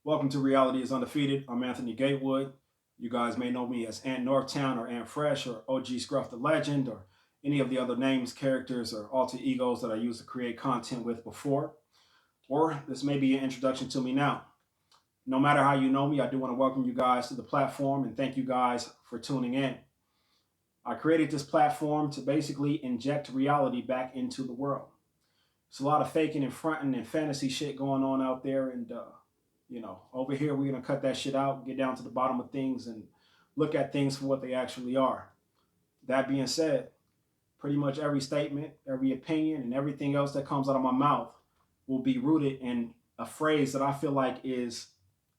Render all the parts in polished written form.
Welcome to Reality is Undefeated. I'm Anthony Gatewood. You guys may know me as Ant Northtown or Ant Fresh or OG Scruff the Legend or any of the other names, characters, or alter egos that I used to create content with before. Or this may be an introduction to me now. No matter how you know me, I do want to welcome you guys to the platform and thank you guys for tuning in. I created this platform to basically inject reality back into the world. There's a lot of faking and fronting and fantasy shit going on out there, and over here we're gonna cut that shit out, get down to the bottom of things, and look at things for what they actually are. That being said, pretty much every statement, every opinion, and everything else that comes out of my mouth will be rooted in a phrase that I feel like is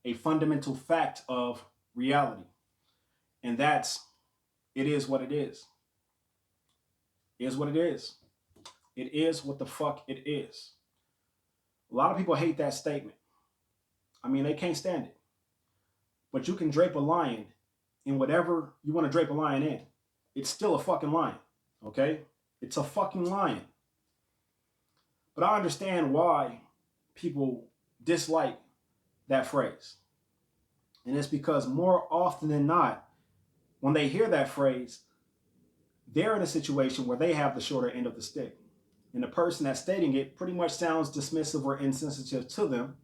a fundamental fact of reality, and that's it is what it is. It is what it is. It is what the fuck it is. A lot of people hate that statement. I mean, they can't stand it. But you can drape a lion in whatever you want to drape a lion in. It's still a fucking lion, okay? It's a fucking lion. But I understand why people dislike that phrase. And it's because more often than not, when they hear that phrase, they're in a situation where they have the shorter end of the stick. And the person that's stating it pretty much sounds dismissive or insensitive to them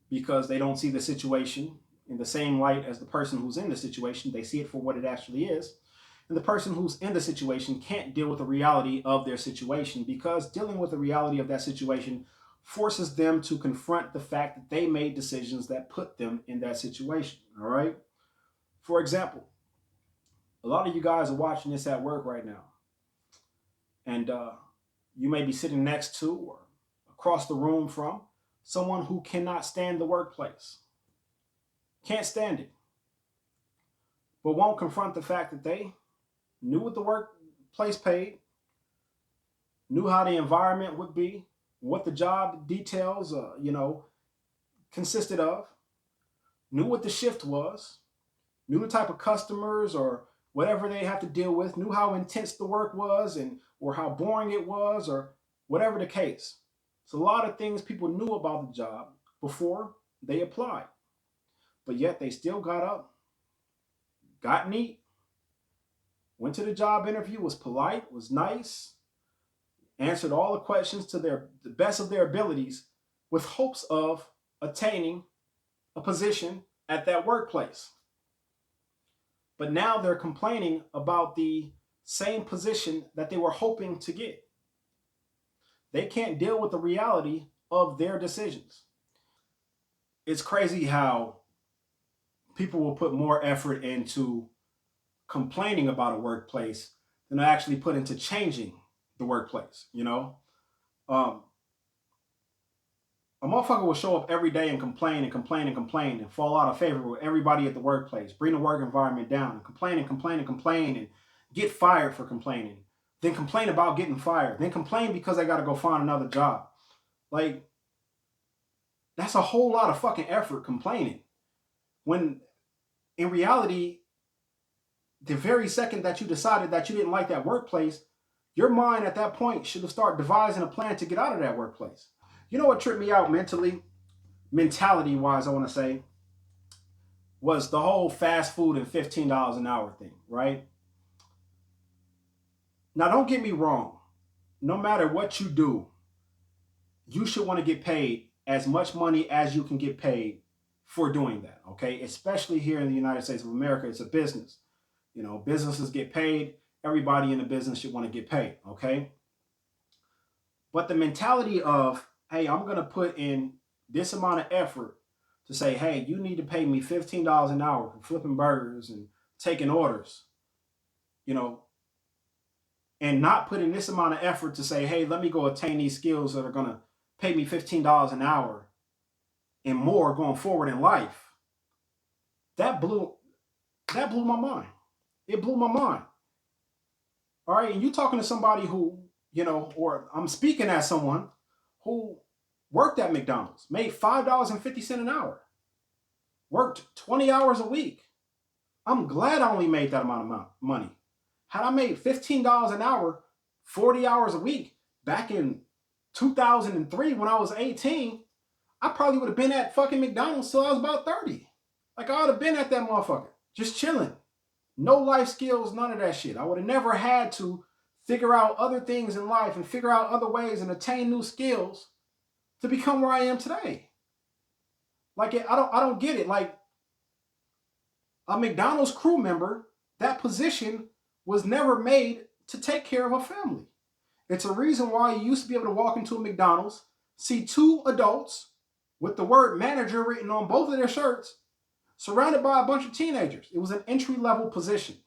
because they don't see the situation in the same light as the person who's in the situation. They see it for what it actually is. And the person who's in the situation can't deal with the reality of their situation because dealing with the reality of that situation forces them to confront the fact that they made decisions that put them in that situation. All right. For example, a lot of you guys are watching this at work right now. And you may be sitting next to or across the room from someone who cannot stand the workplace. Can't stand it. But won't confront the fact that they knew what the workplace paid, knew how the environment would be, what the job details, consisted of, knew what the shift was, knew the type of customers or whatever they have to deal with, knew how intense the work was and or how boring it was or whatever the case. It's a lot of things people knew about the job before they applied. But yet they still got up, got neat, went to the job interview, was polite, was nice, answered all the questions to the best of their abilities with hopes of attaining a position at that workplace. But now they're complaining about the same position that they were hoping to get. They can't deal with the reality of their decisions. It's crazy how people will put more effort into complaining about a workplace than they actually put into changing the workplace, a motherfucker will show up every day and complain and complain and complain and fall out of favor with everybody at the workplace, bring the work environment down, and complain and complain and complain and get fired for complaining, then complain about getting fired, then complain because they got to go find another job. Like, that's a whole lot of fucking effort complaining. When in reality, the very second that you decided that you didn't like that workplace, your mind at that point should have started devising a plan to get out of that workplace. You know what tripped me out mentality-wise, I want to say, was the whole fast food and $15 an hour thing, right? Now, don't get me wrong. No matter what you do, you should want to get paid as much money as you can get paid for doing that, okay? Especially here in the United States of America, it's a business. Businesses get paid. Everybody in the business should want to get paid, okay? But the mentality of, hey, I'm going to put in this amount of effort to say, hey, you need to pay me $15 an hour for flipping burgers and taking orders, and not put in this amount of effort to say, hey, let me go attain these skills that are going to pay me $15 an hour and more going forward in life. That blew my mind. It blew my mind. All right. And you talking to somebody who, or I'm speaking as someone who worked at McDonald's, made $5.50 an hour, worked 20 hours a week. I'm glad I only made that amount of money. Had I made $15 an hour, 40 hours a week back in 2003 when I was 18, I probably would have been at fucking McDonald's till I was about 30. Like I would have been at that motherfucker, just chilling. No life skills, none of that shit. I would have never had to figure out other things in life and figure out other ways and attain new skills to become where I am today. Like I don't get it. Like a McDonald's crew member, that position was never made to take care of a family. It's a reason why you used to be able to walk into a McDonald's, see two adults with the word manager written on both of their shirts, surrounded by a bunch of teenagers. It was an entry-level position,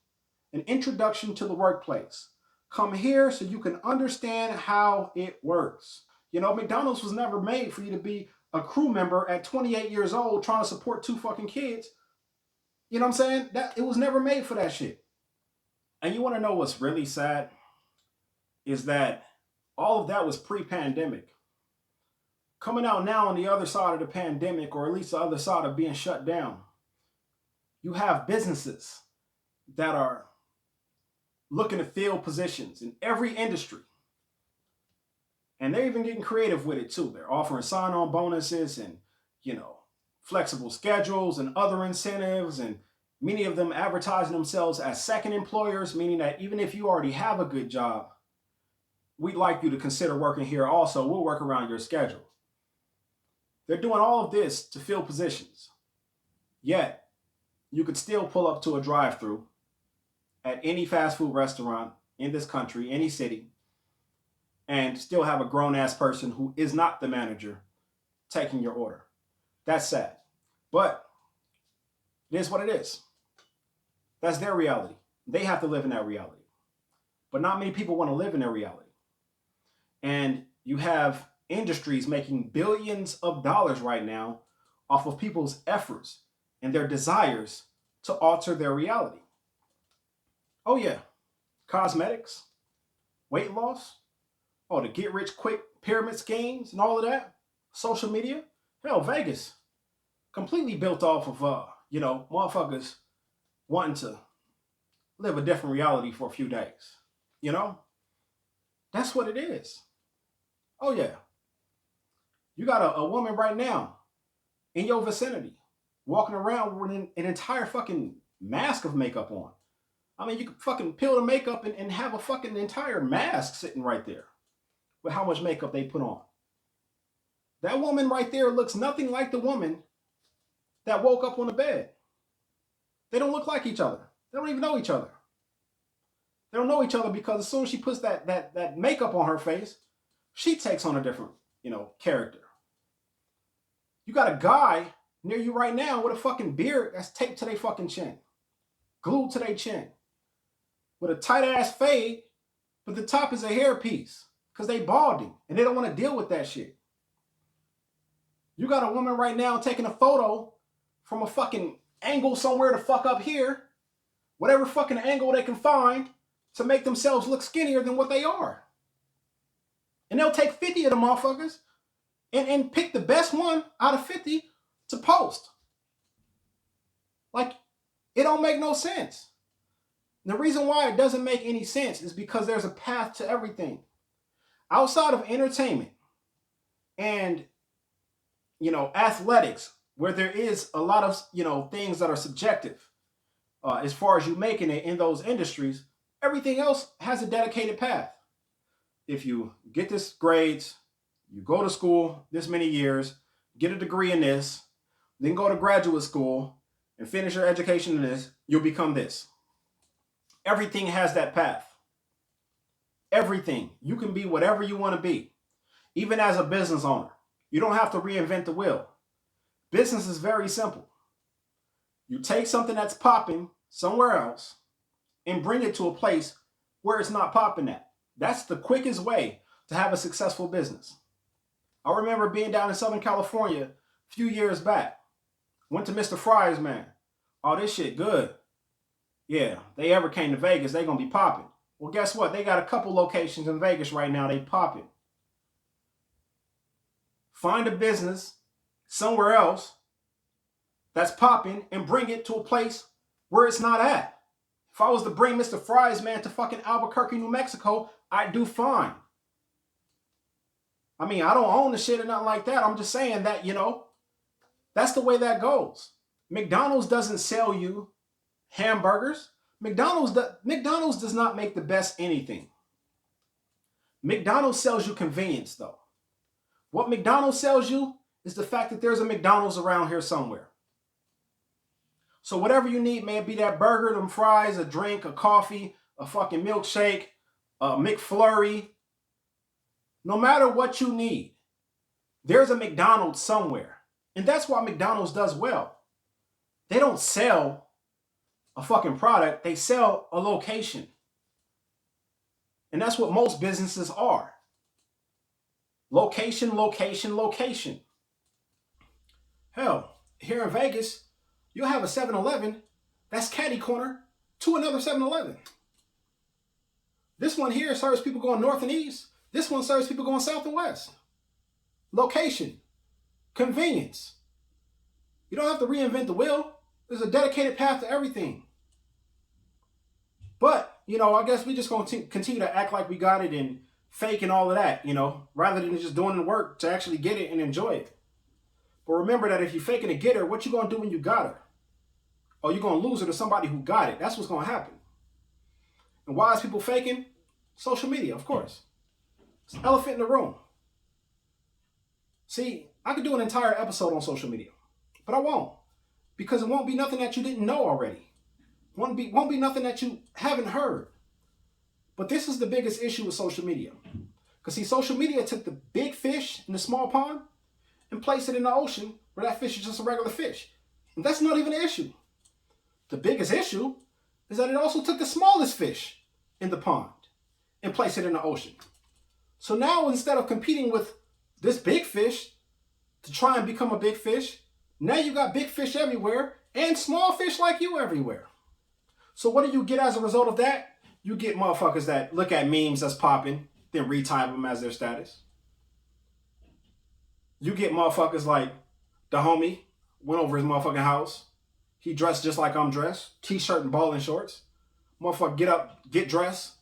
an introduction to the workplace. Come here so you can understand how it works. You know, McDonald's was never made for you to be a crew member at 28 years old trying to support two fucking kids. You know what I'm saying? That it was never made for that shit. And you want to know what's really sad? Is that all of that was pre-pandemic. Coming out now on the other side of the pandemic, or at least the other side of being shut down, you have businesses that are looking to fill positions in every industry. And they're even getting creative with it too. They're offering sign-on bonuses and, you know, flexible schedules and other incentives, and many of them advertising themselves as second employers, meaning that even if you already have a good job, we'd like you to consider working here also. We'll work around your schedule. They're doing all of this to fill positions. Yet, you could still pull up to a drive-thru at any fast food restaurant in this country, any city, and still have a grown-ass person who is not the manager taking your order. That's sad. But it is what it is. That's their reality. They have to live in that reality. But not many people want to live in their reality. And you have industries making billions of dollars right now off of people's efforts and their desires to alter their reality. Oh yeah, cosmetics, weight loss, oh, the get rich quick pyramid schemes and all of that, social media, hell, Vegas, completely built off of, motherfuckers wanting to live a different reality for a few days. You know, that's what it is. Oh yeah. You got a woman right now in your vicinity walking around with an entire fucking mask of makeup on. I mean, you could fucking peel the makeup and have a fucking entire mask sitting right there with how much makeup they put on. That woman right there looks nothing like the woman that woke up on the bed. They don't look like each other. They don't even know each other. They don't know each other because as soon as she puts that makeup on her face, she takes on a different, character. You got a guy near you right now with a fucking beard that's taped to their fucking chin, glued to their chin, with a tight ass fade, but the top is a hairpiece because they balding and they don't want to deal with that shit. You got a woman right now taking a photo from a fucking angle somewhere to fuck up here, whatever fucking angle they can find to make themselves look skinnier than what they are. And they'll take 50 of the motherfuckers and pick the best one out of 50 to post. Like, it don't make no sense. The reason why it doesn't make any sense is because there's a path to everything. Outside of entertainment and, athletics, where there is a lot of, things that are subjective as far as you making it in those industries, everything else has a dedicated path. If you get this grades, you go to school this many years, get a degree in this, then go to graduate school and finish your education in this, you'll become this. Everything has that path. Everything. You can be whatever you want to be. Even as a business owner, you don't have to reinvent the wheel. Business is very simple. You take something that's popping somewhere else and bring it to a place where it's not popping at. That's the quickest way to have a successful business. I remember being down in Southern California a few years back. Went to Mr. Fry's, man. Oh, this shit good. Yeah, they ever came to Vegas, they gonna be popping. Well, guess what? They got a couple locations in Vegas right now, they popping. Find a business somewhere else that's popping and bring it to a place where it's not at. If I was to bring Mr. Fry's, man, to fucking Albuquerque, New Mexico, I'd do fine. I mean, I don't own the shit or nothing like that. I'm just saying that, you know, that's the way that goes. McDonald's doesn't sell you hamburgers. McDonald's does not make the best anything. McDonald's sells you convenience, though. What McDonald's sells you is the fact that there's a McDonald's around here somewhere. So whatever you need, may it be that burger, them fries, a drink, a coffee, a fucking milkshake, a McFlurry. No matter what you need, there's a McDonald's somewhere. And that's why McDonald's does well. They don't sell a fucking product, they sell a location. And that's what most businesses are. Location, location, location. Hell, here in Vegas, you'll have a 7-Eleven that's catty corner to another 7-Eleven. This one here serves people going north and east. This one serves people going south and west. Location, convenience. You don't have to reinvent the wheel. There's a dedicated path to everything. But, you know, I guess we just going to continue to act like we got it and fake and all of that, you know, rather than just doing the work to actually get it and enjoy it. But remember that if you're faking to get her, what you going to do when you got her? Oh, you're going to lose her to somebody who got it. That's what's going to happen. And why is people faking? Social media, of course. It's an elephant in the room. See, I could do an entire episode on social media, but I won't, because it won't be nothing that you didn't know already. Won't be nothing that you haven't heard. But this is the biggest issue with social media. Because see, social media took the big fish in the small pond and placed it in the ocean where that fish is just a regular fish. And that's not even an issue. The biggest issue is that it also took the smallest fish in the pond and placed it in the ocean. So now instead of competing with this big fish to try and become a big fish, now you got big fish everywhere and small fish like you everywhere. So what do you get as a result of that? You get motherfuckers that look at memes that's popping, then retype them as their status. You get motherfuckers like the homie went over his motherfucking house. He dressed just like I'm dressed, t-shirt and bowling shorts. Motherfucker get up, get dressed,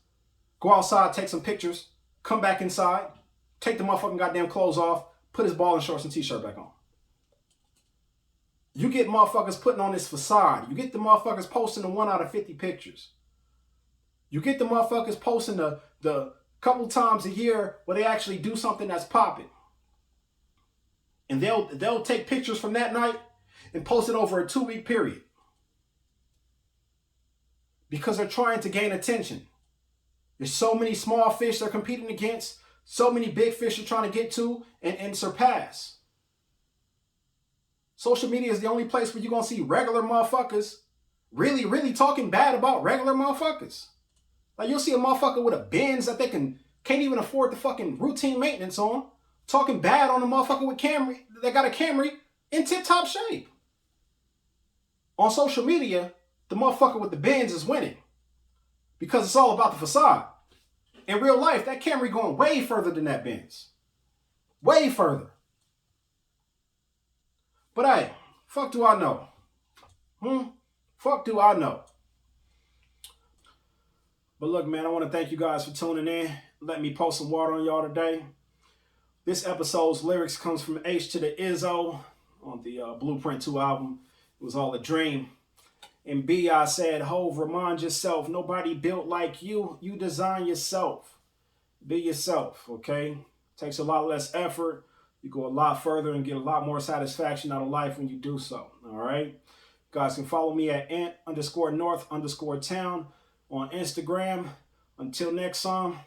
go outside, take some pictures, come back inside, take the motherfucking goddamn clothes off, put his bowling shorts and t-shirt back on. You get motherfuckers putting on this facade. You get the motherfuckers posting the 1 out of 50 pictures. You get the motherfuckers posting the couple times a year where they actually do something that's popping. And they'll take pictures from that night and post it over a 2-week period. Because they're trying to gain attention. There's so many small fish they're competing against. So many big fish they're trying to get to and surpass. Social media is the only place where you're going to see regular motherfuckers really, really talking bad about regular motherfuckers. Like you'll see a motherfucker with a Benz that they can't even afford the fucking routine maintenance on, talking bad on a motherfucker with Camry that got a Camry in tip-top shape. On social media, the motherfucker with the Benz is winning because it's all about the facade. In real life, that Camry going way further than that Benz. Way further. But hey, fuck do I know? Fuck do I know? But look, man, I want to thank you guys for tuning in. Let me pour some water on y'all today. This episode's lyrics comes from H to the Izzo on the Blueprint 2 album. It was all a dream. In B, I said, Hove, remind yourself, nobody built like you. You design yourself. Be yourself, okay? Takes a lot less effort. You go a lot further and get a lot more satisfaction out of life when you do so, all right? You guys can follow me at ant_north_town on Instagram. Until next time.